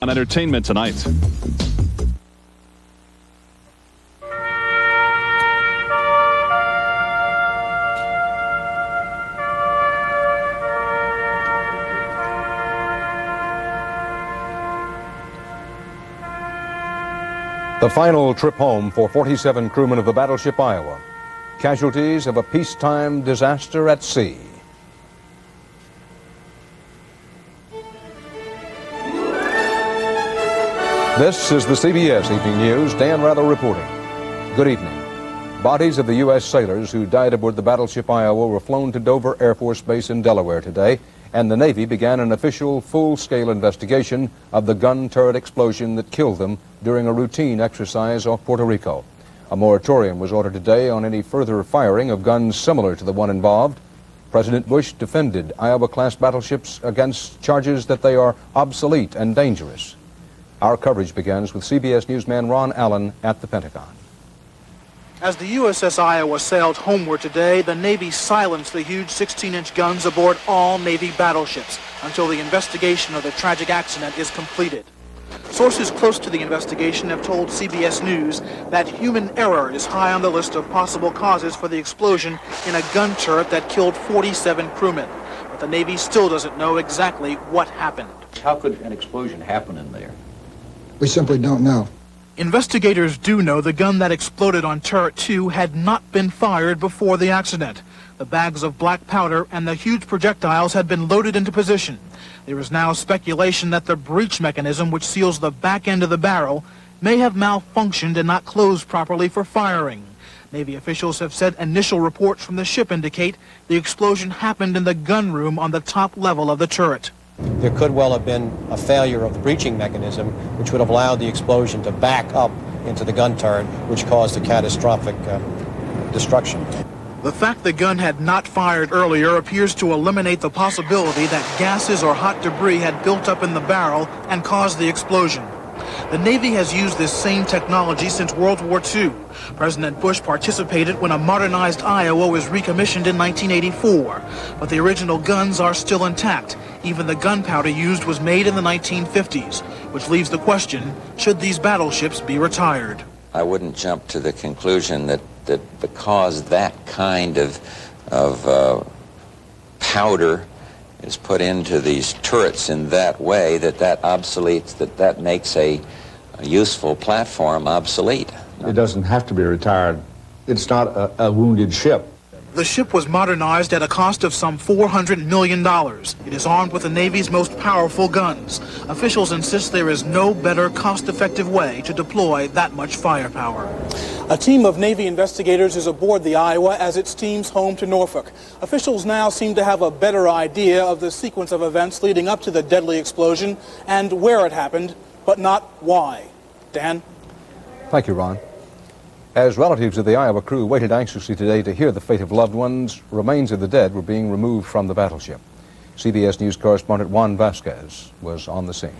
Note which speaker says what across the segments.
Speaker 1: On entertainment tonight.
Speaker 2: The final trip home for 47 crewmen of the battleship Iowa. Casualties of a peacetime disaster at sea. This is the CBS Evening News. Dan Rather reporting. Good evening. Bodies of the U.S. sailors who died aboard the battleship Iowa were flown to Dover Air Force Base in Delaware today, and the Navy began an official full-scale investigation of the gun turret explosion that killed them during a routine exercise off Puerto Rico. A moratorium was ordered today on any further firing of guns similar to the one involved. President Bush defended Iowa-class battleships against charges that they are obsolete and dangerous. Our coverage begins with CBS newsman Ron Allen at the Pentagon.
Speaker 3: As the USS Iowa sailed homeward today, the Navy silenced the huge 16-inch guns aboard all Navy battleships until the investigation of the tragic accident is completed. Sources close to the investigation have told CBS News that human error is high on the list of possible causes for the explosion in a gun turret that killed 47 crewmen. But the Navy still doesn't know exactly what happened.
Speaker 4: How could an explosion happen in there?
Speaker 5: We simply don't know.
Speaker 3: Investigators do know the gun that exploded on Turret 2 had not been fired before the accident. The bags of black powder and the huge projectiles had been loaded into position. There is now speculation that the breech mechanism which seals the back end of the barrel may have malfunctioned and not closed properly for firing. Navy officials have said initial reports from the ship indicate the explosion happened in the gun room on the top level of the turret.
Speaker 6: There could well have been a failure of the breeching mechanism, which would have allowed the explosion to back up into the gun turret, which caused a catastrophic destruction.
Speaker 3: The fact the gun had not fired earlier appears to eliminate the possibility that gases or hot debris had built up in the barrel and caused the explosion. The Navy has used this same technology since World War II. President Bush participated when a modernized Iowa was recommissioned in 1984. But the original guns are still intact. Even the gunpowder used was made in the 1950s, which leaves the question, should these battleships be retired?
Speaker 7: I wouldn't jump to the conclusion that because that kind of powder is put into these turrets in that way, that obsoletes, that makes a useful platform obsolete.
Speaker 8: It doesn't have to be retired. It's not a wounded ship.
Speaker 3: The ship was modernized at a cost of some $400 million. It is armed with the Navy's most powerful guns. Officials insist there is no better cost-effective way to deploy that much firepower. A team of Navy investigators is aboard the Iowa as it steams home to Norfolk. Officials now seem to have a better idea of the sequence of events leading up to the deadly explosion and where it happened, but not why. Dan?
Speaker 2: Thank you, Ron. As relatives of the Iowa crew waited anxiously today to hear the fate of loved ones, remains of the dead were being removed from the battleship. CBS News correspondent Juan Vasquez was on the scene.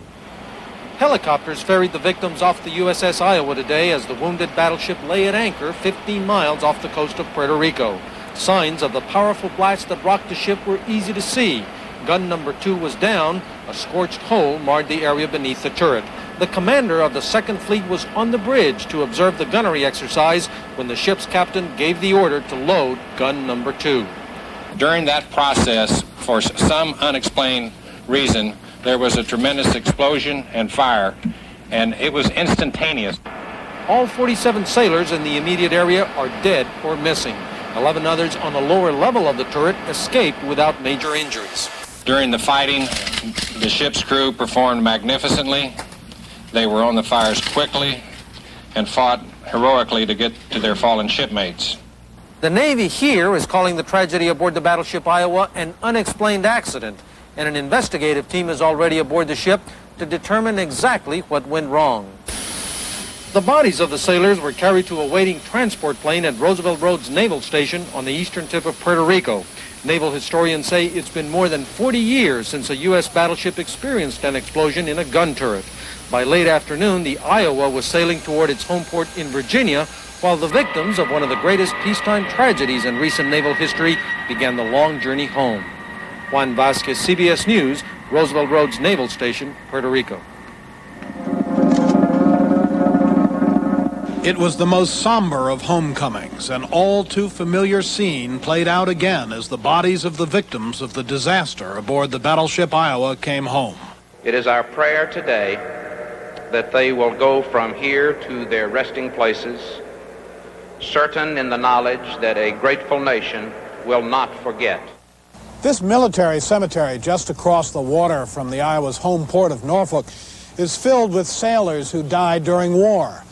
Speaker 9: Helicopters ferried the victims off the USS Iowa today as the wounded battleship lay at anchor 15 miles off the coast of Puerto Rico. Signs of the powerful blast that rocked the ship were easy to see. Gun number 2 was down. A scorched hole marred the area beneath the turret. The commander of the 2nd Fleet was on the bridge to observe the gunnery exercise when the ship's captain gave the order to load gun number 2.
Speaker 10: During that process, for some unexplained reason, there was a tremendous explosion and fire, and it was instantaneous.
Speaker 9: All 47 sailors in the immediate area are dead or missing. 11 others on the lower level of the turret escaped without major injuries.
Speaker 10: During the fighting, the ship's crew performed magnificently. They were on the fires quickly and fought heroically to get to their fallen shipmates.
Speaker 9: The Navy here is calling the tragedy aboard the battleship Iowa an unexplained accident, and an investigative team is already aboard the ship to determine exactly what went wrong. The bodies of the sailors were carried to a waiting transport plane at Roosevelt Roads Naval Station on the eastern tip of Puerto Rico. Naval historians say it's been more than 40 years since a U.S. battleship experienced an explosion in a gun turret. By late afternoon, the Iowa was sailing toward its home port in Virginia, while the victims of one of the greatest peacetime tragedies in recent naval history began the long journey home. Juan Vasquez, CBS News, Roosevelt Roads Naval Station, Puerto Rico.
Speaker 3: It was the most somber of homecomings, an all too familiar scene played out again as the bodies of the victims of the disaster aboard the battleship Iowa came home.
Speaker 1: It is our prayer today that they will go from here to their resting places, certain in the knowledge that a grateful nation will not forget.
Speaker 3: This military cemetery just across the water from the Iowa's home port of Norfolk is filled with sailors who died during war.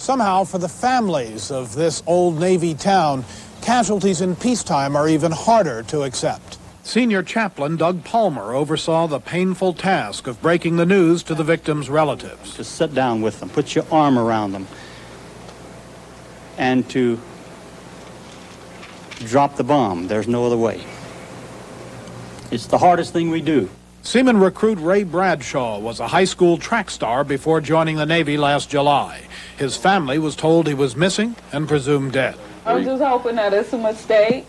Speaker 3: Somehow, for the families of this old Navy town, casualties in peacetime are even harder to accept. Senior chaplain Doug Palmer oversaw the painful task of breaking the news to the victims' relatives.
Speaker 11: To sit down with them, put your arm around them, and to drop the bomb. There's no other way. It's the hardest thing we do.
Speaker 3: Seaman recruit Ray Bradshaw was a high school track star before joining the Navy last July. His family was told he was missing and presumed dead.
Speaker 12: I'm just hoping that it's a mistake,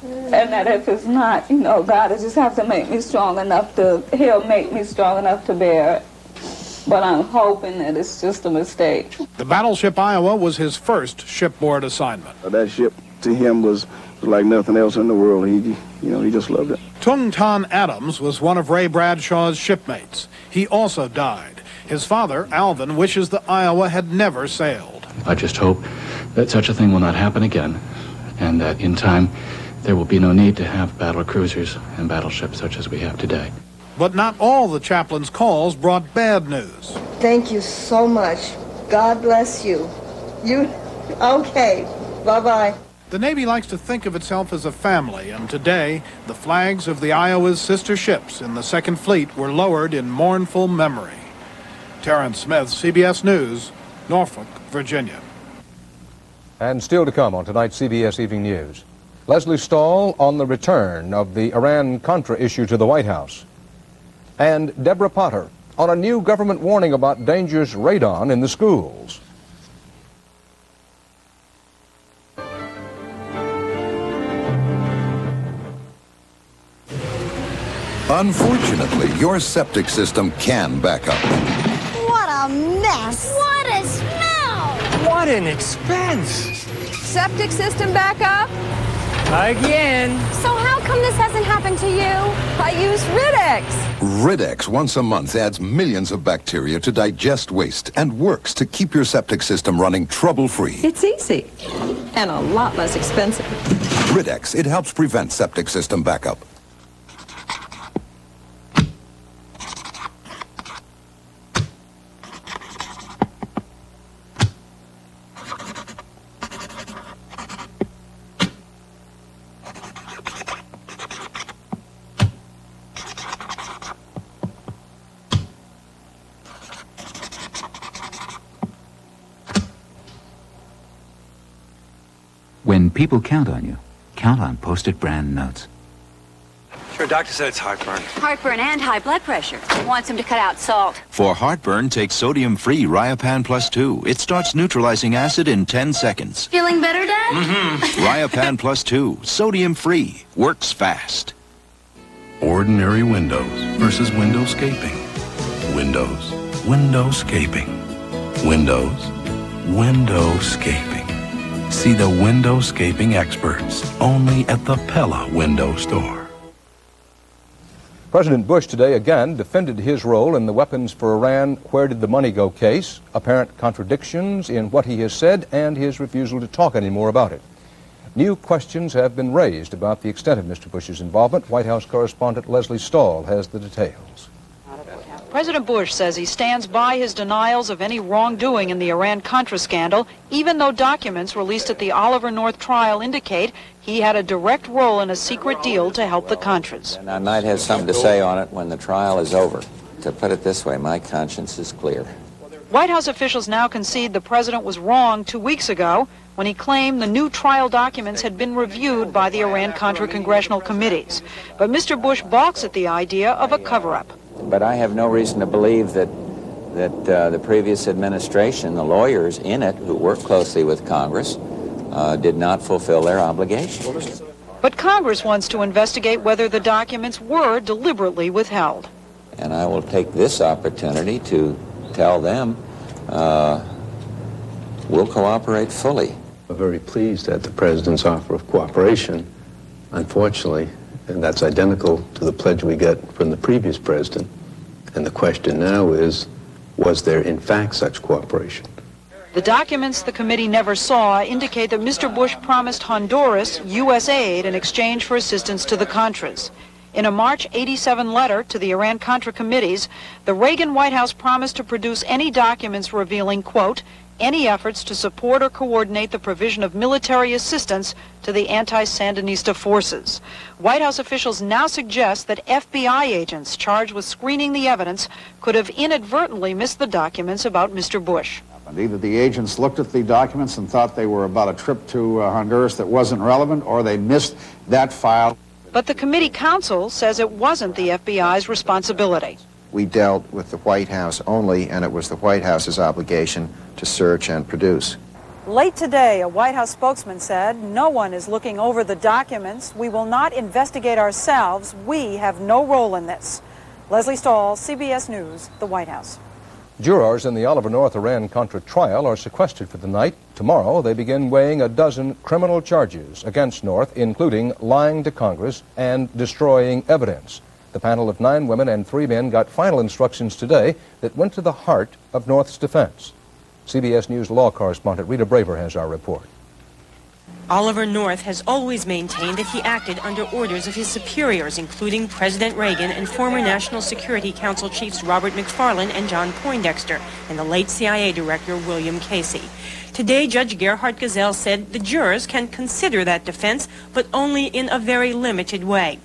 Speaker 12: and that if it's not, you know, God will just have to make me strong enough to, He'll make me strong enough to bear it. But I'm hoping that it's just a mistake.
Speaker 3: The battleship Iowa was his first shipboard assignment.
Speaker 13: That ship to him was like nothing else in the world. He just loved it.
Speaker 3: Tung Tan Adams was one of Ray Bradshaw's shipmates. He also died. His father, Alvin, wishes the Iowa had never sailed.
Speaker 14: I just hope that such a thing will not happen again, and that in time there will be no need to have battle cruisers and battleships such as we have today.
Speaker 3: But not all the chaplain's calls brought bad news.
Speaker 15: Thank you so much. God bless you. Okay. Bye-bye.
Speaker 3: The Navy likes to think of itself as a family, and today, the flags of the Iowa's sister ships in the Second Fleet were lowered in mournful memory. Terrence Smith, CBS News, Norfolk, Virginia.
Speaker 2: And still to come on tonight's CBS Evening News. Leslie Stahl on the return of the Iran-Contra issue to the White House. And Deborah Potter on a new government warning about dangerous radon in the schools.
Speaker 16: Unfortunately, your septic system can back up.
Speaker 17: What a mess! What a smell!
Speaker 18: What an expense!
Speaker 19: Septic system backup?
Speaker 18: Again.
Speaker 19: So how come this hasn't happened to you? I use Riddex.
Speaker 16: Riddex once a month adds millions of bacteria to digest waste and works to keep your septic system running trouble-free.
Speaker 19: It's easy and a lot less expensive.
Speaker 16: Riddex, it helps prevent septic system backup.
Speaker 20: When people count on you, count on Post-it brand notes.
Speaker 18: Sure, doctor said it's heartburn.
Speaker 21: Heartburn and high blood pressure. Wants him to cut out salt.
Speaker 22: For heartburn, take sodium-free Riopan Plus 2. It starts neutralizing acid in 10 seconds.
Speaker 21: Feeling better, Dad?
Speaker 22: Mm-hmm. Riopan Plus 2, sodium-free, works fast.
Speaker 23: Ordinary windows versus windowscaping. Windows, windowscaping. Windows, windowscaping. See the windowscaping experts only at the Pella Window Store.
Speaker 2: President Bush today again defended his role in the Weapons for Iran Where Did the Money Go case, apparent contradictions in what he has said and his refusal to talk anymore about it. New questions have been raised about the extent of Mr. Bush's involvement. White House correspondent Leslie Stahl has the details.
Speaker 24: President Bush says he stands by his denials of any wrongdoing in the Iran-Contra scandal, even though documents released at the Oliver North trial indicate he had a direct role in a secret deal to help the Contras.
Speaker 7: And I might have something to say on it when the trial is over. To put it this way, my conscience is clear.
Speaker 24: White House officials now concede the president was wrong 2 weeks ago when he claimed the new trial documents had been reviewed by the Iran-Contra congressional committees. But Mr. Bush balks at the idea of a cover-up.
Speaker 7: But I have no reason to believe that the previous administration, the lawyers in it who worked closely with Congress, did not fulfill their obligation.
Speaker 24: But Congress wants to investigate whether the documents were deliberately withheld.
Speaker 7: And I will take this opportunity to tell them we'll cooperate fully.
Speaker 4: We're very pleased at the President's offer of cooperation. Unfortunately, and that's identical to the pledge we get from the previous president. And the question now is, was there in fact such cooperation?
Speaker 24: The documents the committee never saw indicate that Mr. Bush promised Honduras U.S. aid in exchange for assistance to the Contras. In a March '87 letter to the Iran-Contra committees, the Reagan White House promised to produce any documents revealing, quote, any efforts to support or coordinate the provision of military assistance to the anti-Sandinista forces. White House officials now suggest that FBI agents charged with screening the evidence could have inadvertently missed the documents about Mr. Bush.
Speaker 5: Either the agents looked at the documents and thought they were about a trip to Honduras that wasn't relevant, or they missed that file.
Speaker 24: But the committee counsel says it wasn't the FBI's responsibility.
Speaker 6: We dealt with the White House only, and it was the White House's obligation to search and produce.
Speaker 24: Late today, a White House spokesman said, no one is looking over the documents. We will not investigate ourselves. We have no role in this. Leslie Stahl, CBS News, the White House.
Speaker 2: Jurors in the Oliver North Iran-Contra trial are sequestered for the night. Tomorrow, they begin weighing a dozen criminal charges against North, including lying to Congress and destroying evidence. The panel of 9 women and 3 men got final instructions today that went to the heart of North's defense. CBS News law correspondent Rita Braver has our report.
Speaker 8: Oliver North has always maintained that he acted under orders of his superiors, including President Reagan and former National Security Council chiefs Robert McFarlane and John Poindexter, and the late CIA Director William Casey. Today, Judge Gerhard Gesell said the jurors can consider that defense, but only in a very limited way.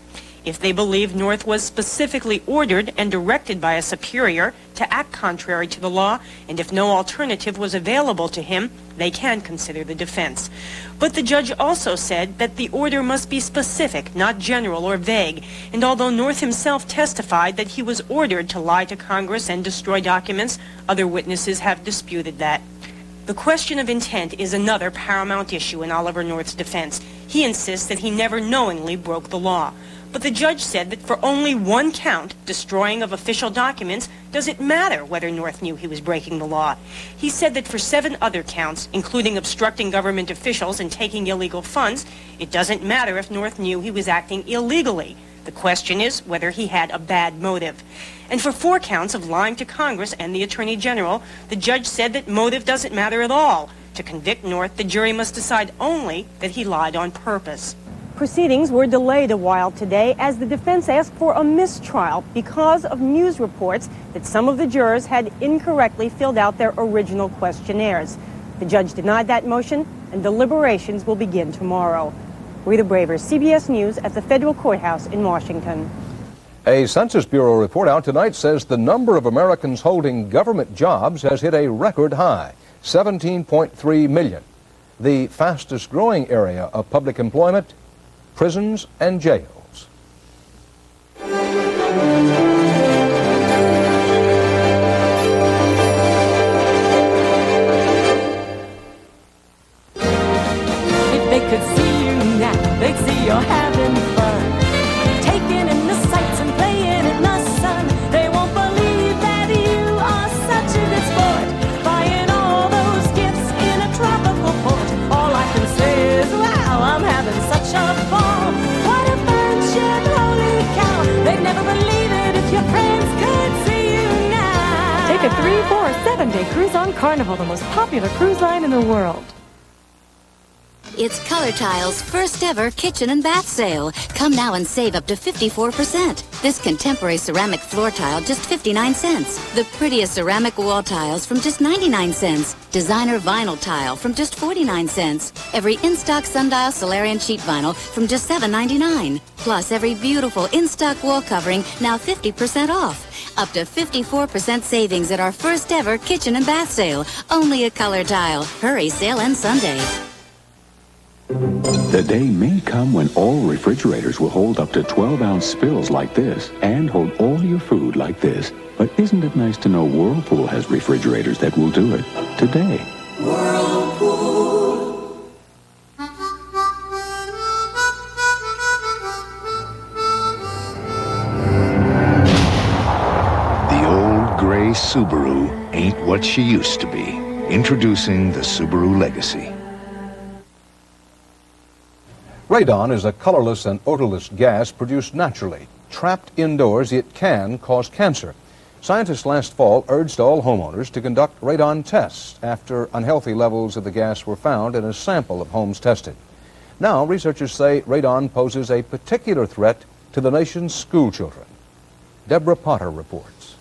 Speaker 8: If they believe North was specifically ordered and directed by a superior to act contrary to the law, and if no alternative was available to him, they can consider the defense. But the judge also said that the order must be specific, not general or vague, and although North himself testified that he was ordered to lie to Congress and destroy documents, other witnesses have disputed that. The question of intent is another paramount issue in Oliver North's defense. He insists that he never knowingly broke the law. But the judge said that for only one count, destroying of official documents, does it matter whether North knew he was breaking the law. He said that for 7 other counts, including obstructing government officials and taking illegal funds, it doesn't matter if North knew he was acting illegally. The question is whether he had a bad motive. And for 4 counts of lying to Congress and the Attorney General, the judge said that motive doesn't matter at all. To convict North, the jury must decide only that he lied on purpose.
Speaker 25: Proceedings were delayed a while today as the defense asked for a mistrial because of news reports that some of the jurors had incorrectly filled out their original questionnaires. The judge denied that motion, and deliberations will begin tomorrow. Rita Braver, CBS News at the federal courthouse in Washington.
Speaker 2: A Census Bureau report out tonight says the number of Americans holding government jobs has hit a record high, 17.3 million. The fastest growing area of public employment, prisons and jails.
Speaker 26: If they could see you now, they'd see you're having fun. Taking in the sights and playing in the sun. They won't believe that you are such a good sport. Buying all those gifts in a tropical port. All I can say is, wow, I'm having such a ball. What a friendship, holy cow. They'd never believe it if your friends could see you now.
Speaker 27: Take a 3, 4, 7-day cruise on Carnival, the most popular cruise line in the world.
Speaker 21: It's Color Tile's first ever kitchen and bath sale. Come now and save up to 54%. This contemporary ceramic floor tile, just 59 cents. The prettiest ceramic wall tiles from just 99 cents. Designer vinyl tile from just 49 cents. Every in-stock sundial Solarian sheet vinyl from just $7.99. Plus every beautiful in-stock wall covering now 50% off. Up to 54% savings at our first ever kitchen and bath sale. Only at Color Tile. Hurry, sale ends Sunday.
Speaker 28: The day may come when all refrigerators will hold up to 12-ounce spills like this and hold all your food like this. But isn't it nice to know Whirlpool has refrigerators that will do it today?
Speaker 26: Whirlpool.
Speaker 29: The old gray Subaru ain't what she used to be.
Speaker 23: Introducing the Subaru Legacy.
Speaker 2: Radon is a colorless and odorless gas produced naturally. Trapped indoors, it can cause cancer. Scientists last fall urged all homeowners to conduct radon tests after unhealthy levels of the gas were found in a sample of homes tested. Now, researchers say radon poses a particular threat to the nation's school children. Deborah Potter reports.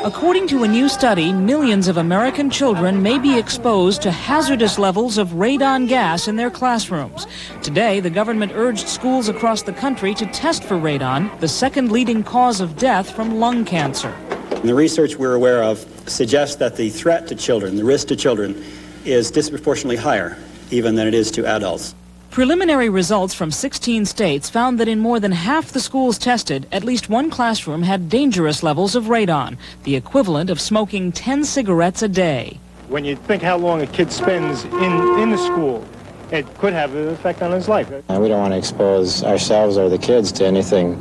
Speaker 1: According to a new study, millions of American children may be exposed to hazardous levels of radon gas in their classrooms. Today, the government urged schools across the country to test for radon, the second leading cause of death from lung cancer.
Speaker 9: The research we're aware of suggests that the threat to children, the risk to children, is disproportionately higher even than it is to adults.
Speaker 1: Preliminary results from 16 states found that in more than half the schools tested, at least one classroom had dangerous levels of radon, the equivalent of smoking 10 cigarettes a day.
Speaker 10: When you think how long a kid spends in the school, it could have an effect on his life.
Speaker 11: We don't want to expose ourselves or the kids to anything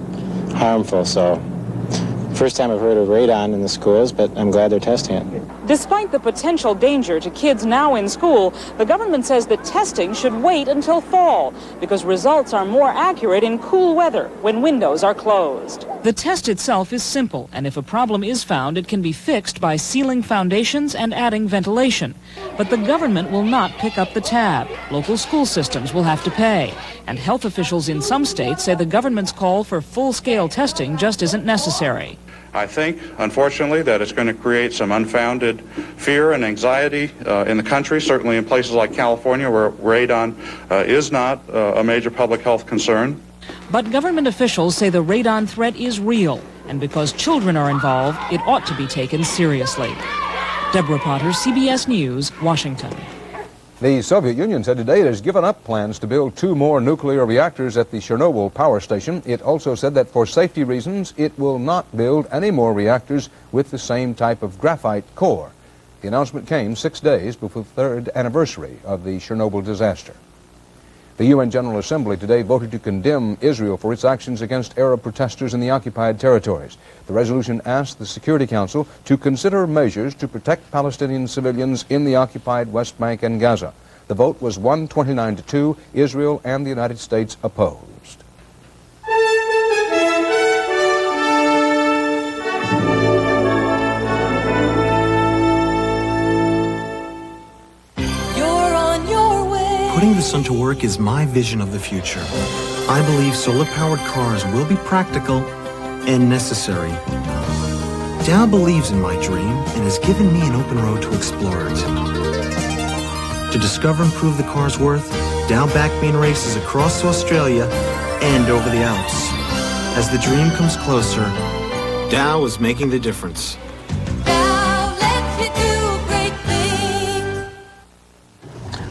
Speaker 11: harmful, so first time I've heard of radon in the schools, but I'm glad they're testing it.
Speaker 1: Despite the potential danger to kids now in school, the government says that testing should wait until fall because results are more accurate in cool weather when windows are closed. The test itself is simple, and if a problem is found, it can be fixed by sealing foundations and adding ventilation. But the government will not pick up the tab. Local school systems will have to pay. And health officials in some states say the government's call for full-scale testing just isn't necessary.
Speaker 12: I think, unfortunately, that it's going to create some unfounded fear and anxiety in the country, certainly in places like California where radon is not a major public health concern.
Speaker 1: But government officials say the radon threat is real, and because children are involved, it ought to be taken seriously. Deborah Potter, CBS News, Washington.
Speaker 2: The Soviet Union said today it has given up plans to build 2 more nuclear reactors at the Chernobyl power station. It also said that for safety reasons, it will not build any more reactors with the same type of graphite core. The announcement came 6 days before the 3rd anniversary of the Chernobyl disaster. The UN General Assembly today voted to condemn Israel for its actions against Arab protesters in the occupied territories. The resolution asked the Security Council to consider measures to protect Palestinian civilians in the occupied West Bank and Gaza. The vote was 129 to 2. Israel and the United States opposed.
Speaker 13: Putting the sun to work is my vision of the future. I believe solar-powered cars will be practical and necessary. Dow believes in my dream and has given me an open road to explore it. To discover and prove the car's worth, Dow backmain races across Australia and over the Alps. As the dream comes closer, Dow is making the difference.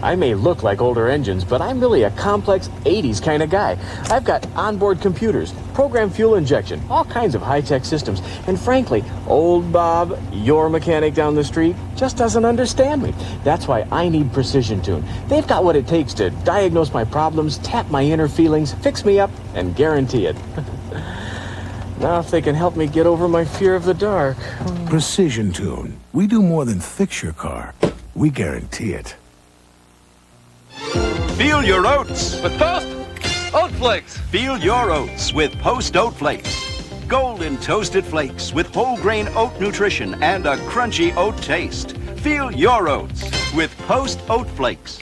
Speaker 14: I may look like older engines, but I'm really a complex 80s kind of guy. I've got onboard computers, programmed fuel injection, all kinds of high-tech systems. And frankly, old Bob, your mechanic down the street, just doesn't understand me. That's why I need Precision Tune. They've got what it takes to diagnose my problems, tap my inner feelings, fix me up, and guarantee it. Now if they can help me get over my fear of the dark.
Speaker 23: Precision Tune. We do more than fix your car. We guarantee it.
Speaker 22: Feel your oats
Speaker 18: with Post Oat Flakes.
Speaker 22: Feel your oats with Post Oat Flakes. Golden toasted flakes with whole grain oat nutrition and a crunchy oat taste. Feel your oats with Post Oat Flakes.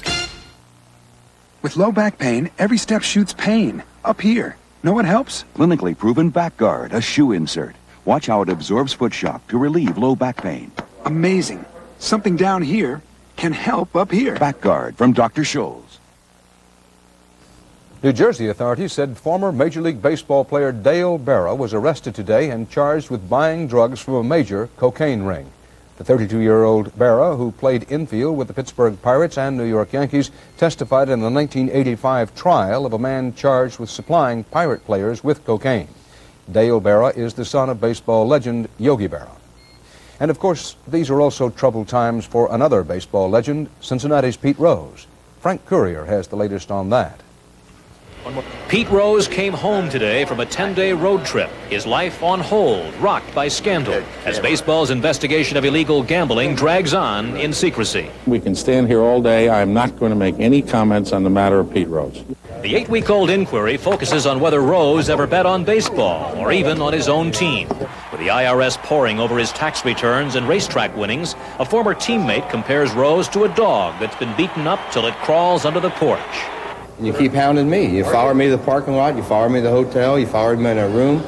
Speaker 15: With low back pain, every step shoots pain. Up here. Know what helps?
Speaker 28: Clinically proven Back Guard, a shoe insert. Watch how it absorbs foot shock to relieve low back pain.
Speaker 15: Amazing. Something down here can help up here.
Speaker 28: Back Guard from Dr. Scholl's.
Speaker 2: New Jersey authorities said former Major League Baseball player Dale Berra was arrested today and charged with buying drugs from a major cocaine ring. The 32-year-old Berra, who played infield with the Pittsburgh Pirates and New York Yankees, testified in the 1985 trial of a man charged with supplying Pirate players with cocaine. Dale Berra is the son of baseball legend Yogi Berra. And of course, these are also troubled times for another baseball legend, Cincinnati's Pete Rose. Frank Courier has the latest on that.
Speaker 3: Pete Rose came home today from a 10-day road trip, his life on hold, rocked by scandal, as baseball's investigation of illegal gambling drags on in secrecy.
Speaker 4: We can stand here all day. I'm not going to make any comments on the matter of Pete Rose.
Speaker 3: The 8-week-old inquiry focuses on whether Rose ever bet on baseball or even on his own team. With the IRS poring over his tax returns and racetrack winnings, a former teammate compares Rose to a dog that's been beaten up till it crawls under the porch.
Speaker 5: You keep hounding me. You follow me to the parking lot, you follow me to the hotel, you follow me in a room,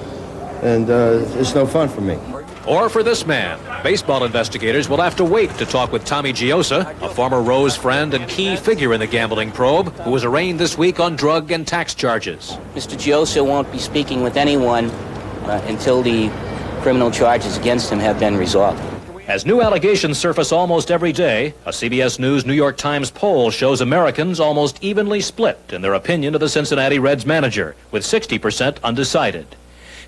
Speaker 5: and it's no fun for me.
Speaker 3: Or for this man. Baseball investigators will have to wait to talk with Tommy Giosa, a former Rose friend and key figure in the gambling probe, who was arraigned this week on drug and tax charges.
Speaker 7: Mr. Giosa won't be speaking with anyone until the criminal charges against him have been resolved.
Speaker 3: As new allegations surface almost every day, a CBS News New York Times poll shows Americans almost evenly split in their opinion of the Cincinnati Reds manager, with 60% undecided.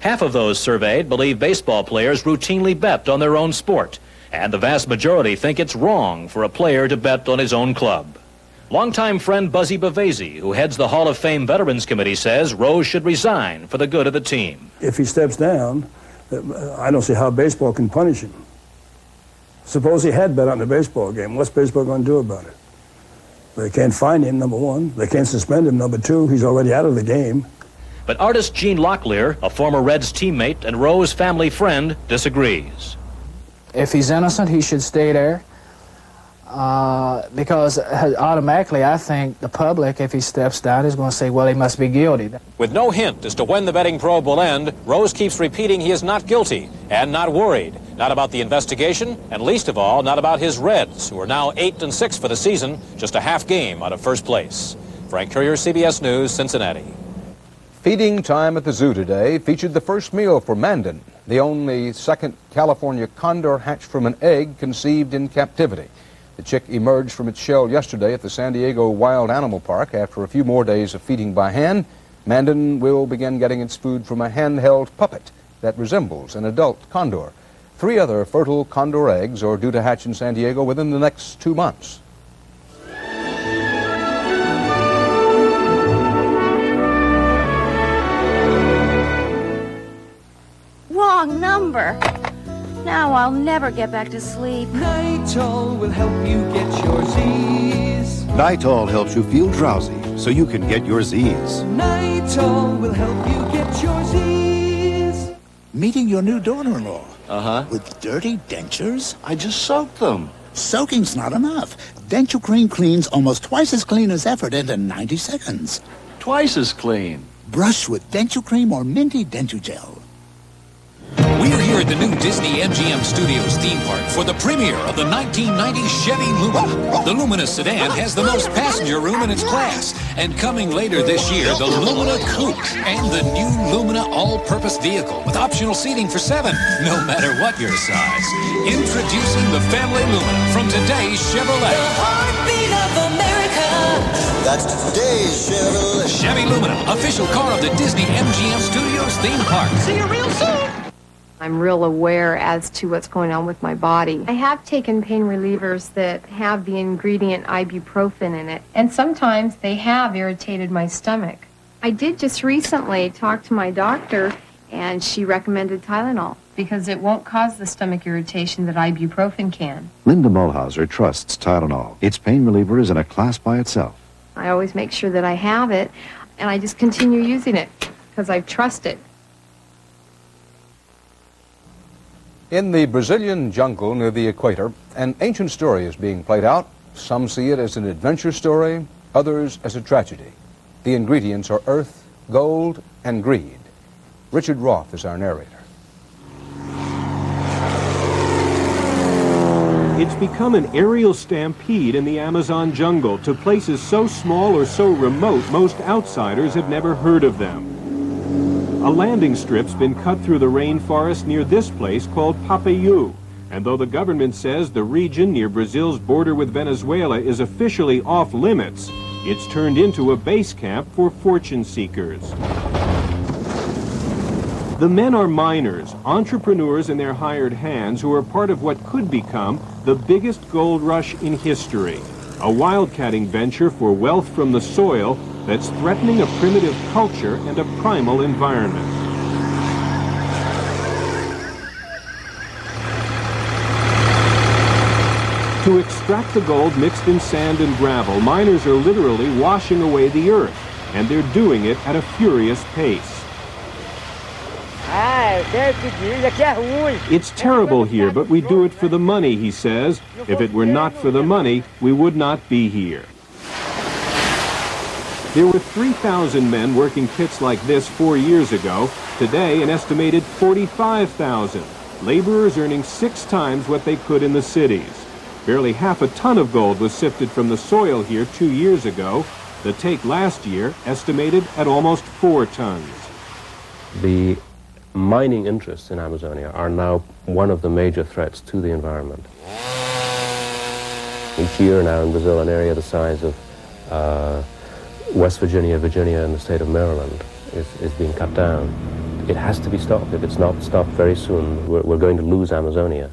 Speaker 3: Half of those surveyed believe baseball players routinely bet on their own sport, and the vast majority think it's wrong for a player to bet on his own club. Longtime friend Buzzy Bavasi, who heads the Hall of Fame Veterans Committee, says Rose should resign for the good of the team.
Speaker 16: If he steps down, I don't see how baseball can punish him. Suppose he had bet on the baseball game. What's baseball going to do about it? They can't fine him, number one. They can't suspend him, number two. He's already out of the game.
Speaker 3: But artist Gene Locklear, a former Reds teammate and Rose family friend, disagrees.
Speaker 17: If he's innocent, he should stay there. Because automatically, I think the public, if he steps down, is going to say, well, he must be guilty.
Speaker 3: With no hint as to when the betting probe will end, Rose keeps repeating he is not guilty and not worried. Not about the investigation, and least of all, not about his Reds, who are now 8-6 for the season, just a half game out of first place. Frank Courier, CBS News, Cincinnati.
Speaker 2: Feeding time at the zoo today featured the first meal for Mandan, the only second California condor hatched from an egg conceived in captivity. The chick emerged from its shell yesterday at the San Diego Wild Animal Park. After a few more days of feeding by hand, Mandan will begin getting its food from a handheld puppet that resembles an adult condor. 3 other fertile condor eggs are due to hatch in San Diego within the next 2 months.
Speaker 19: Wrong number. Now I'll never get back to sleep.
Speaker 20: Nitol will help you get your Z's.
Speaker 29: Nitol helps you feel drowsy so you can get your Z's.
Speaker 20: Nitol will help you get your Z's.
Speaker 30: Meeting your new daughter-in-law.
Speaker 29: Uh-huh.
Speaker 30: With dirty dentures?
Speaker 29: I just soaked them.
Speaker 30: Soaking's not enough. Denture Cream cleans almost twice as clean as effort into 90 seconds.
Speaker 29: Twice as clean.
Speaker 30: Brush with Denture Cream or Minty Denture Gel.
Speaker 31: We're here at the new Disney MGM Studios theme park for the premiere of the 1990 Chevy Lumina. The Lumina sedan has the most passenger room in its class. And coming later this year, the Lumina Coupe and the new Lumina all-purpose vehicle with optional seating for 7, no matter what your size. Introducing the family Lumina from today's Chevrolet.
Speaker 20: The heartbeat of America.
Speaker 29: That's today's Chevrolet.
Speaker 31: Chevy Lumina, official car of the Disney MGM Studios theme park.
Speaker 20: See you real soon.
Speaker 32: I'm real aware as to what's going on with my body. I have taken pain relievers that have the ingredient ibuprofen in it, and sometimes they have irritated my stomach. I did just recently talk to my doctor, and she recommended Tylenol because it won't cause the stomach irritation that ibuprofen can.
Speaker 28: Linda Mulhauser trusts Tylenol. Its pain reliever is in a class by itself.
Speaker 32: I always make sure that I have it, and I just continue using it because I trust it.
Speaker 2: In the Brazilian jungle near the equator, an ancient story is being played out. Some see it as an adventure story, others as a tragedy. The ingredients are earth, gold, and greed. Richard Roth is our narrator.
Speaker 33: It's become an aerial stampede in the Amazon jungle to places so small or so remote most outsiders have never heard of them. A landing strip's been cut through the rainforest near this place called Papayu, and though the government says the region near Brazil's border with Venezuela is officially off limits, it's turned into a base camp for fortune seekers. The men are miners, entrepreneurs and their hired hands who are part of what could become the biggest gold rush in history, a wildcatting venture for wealth from the soil that's threatening a primitive culture and a primal environment. To extract the gold mixed in sand and gravel, miners are literally washing away the earth, and they're doing it at a furious pace. It's terrible here, but we do it for the money, he says. If it were not for the money, we would not be here. There were 3,000 men working pits like this 4 years ago. Today, an estimated 45,000. Laborers earning 6 times what they could in the cities. Barely half a ton of gold was sifted from the soil here 2 years ago. The take last year estimated at almost 4 tons.
Speaker 1: The mining interests in Amazonia are now one of the major threats to the environment. Each year now in Brazil, an area the size of West Virginia, and the state of Maryland is being cut down. It has to be stopped. If it's not stopped very soon, we're going to lose Amazonia.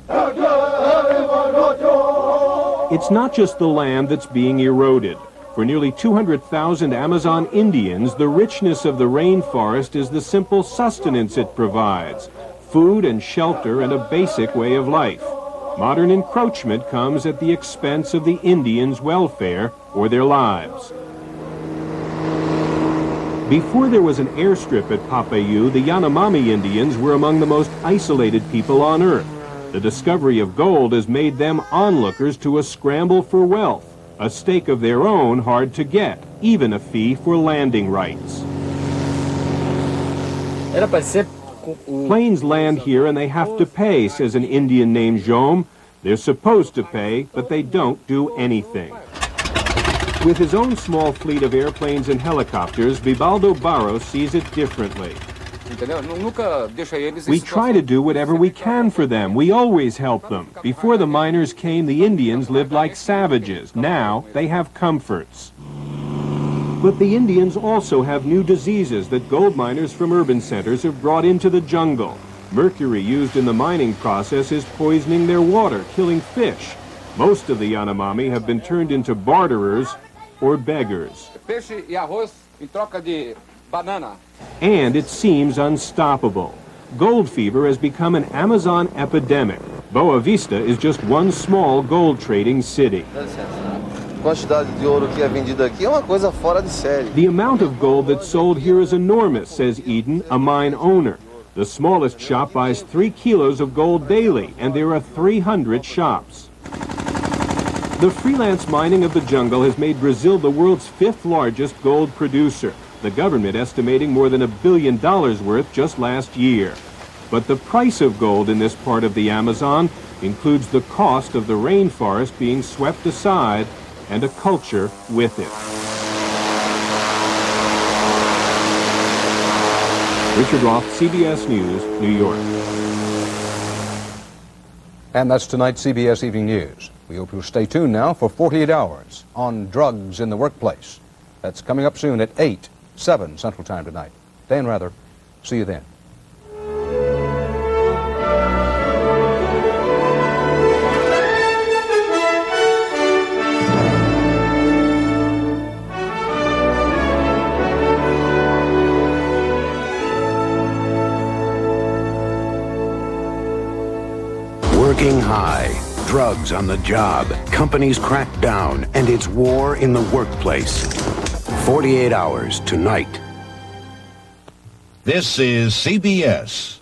Speaker 33: It's not just the land that's being eroded. For nearly 200,000 Amazon Indians, the richness of the rainforest is the simple sustenance it provides, food and shelter and a basic way of life. Modern encroachment comes at the expense of the Indians' welfare or their lives. Before there was an airstrip at Papayu, the Yanomami Indians were among the most isolated people on Earth. The discovery of gold has made them onlookers to a scramble for wealth, a stake of their own hard to get, even a fee for landing rights. Planes land here and they have to pay, says an Indian named Jom. They're supposed to pay, but they don't do anything. With his own small fleet of airplanes and helicopters, Vibaldo Barros sees it differently. We try to do whatever we can for them. We always help them. Before the miners came, the Indians lived like savages. Now they have comforts. But the Indians also have new diseases that gold miners from urban centers have brought into the jungle. Mercury used in the mining process is poisoning their water, killing fish. Most of the Yanomami have been turned into barterers or beggars. And it seems unstoppable. Gold fever has become an Amazon epidemic. Boa Vista is just one small gold trading city. The amount of gold that's sold here is enormous, says Eden, a mine owner. The smallest shop buys 3 kilos of gold daily, and there are 300 shops. The freelance mining of the jungle has made Brazil the world's 5th largest gold producer. The government estimating more than $1 billion worth just last year. But the price of gold in this part of the Amazon includes the cost of the rainforest being swept aside and a culture with it. Richard Roth, CBS News, New York.
Speaker 2: And that's tonight's CBS Evening News. We hope you'll stay tuned now for 48 Hours on drugs in the workplace. That's coming up soon at 7 Central Time tonight. Dan Rather, see you then.
Speaker 29: Working high, drugs on the job, companies crack down, and it's war in the workplace. 48 Hours tonight.
Speaker 6: This is CBS.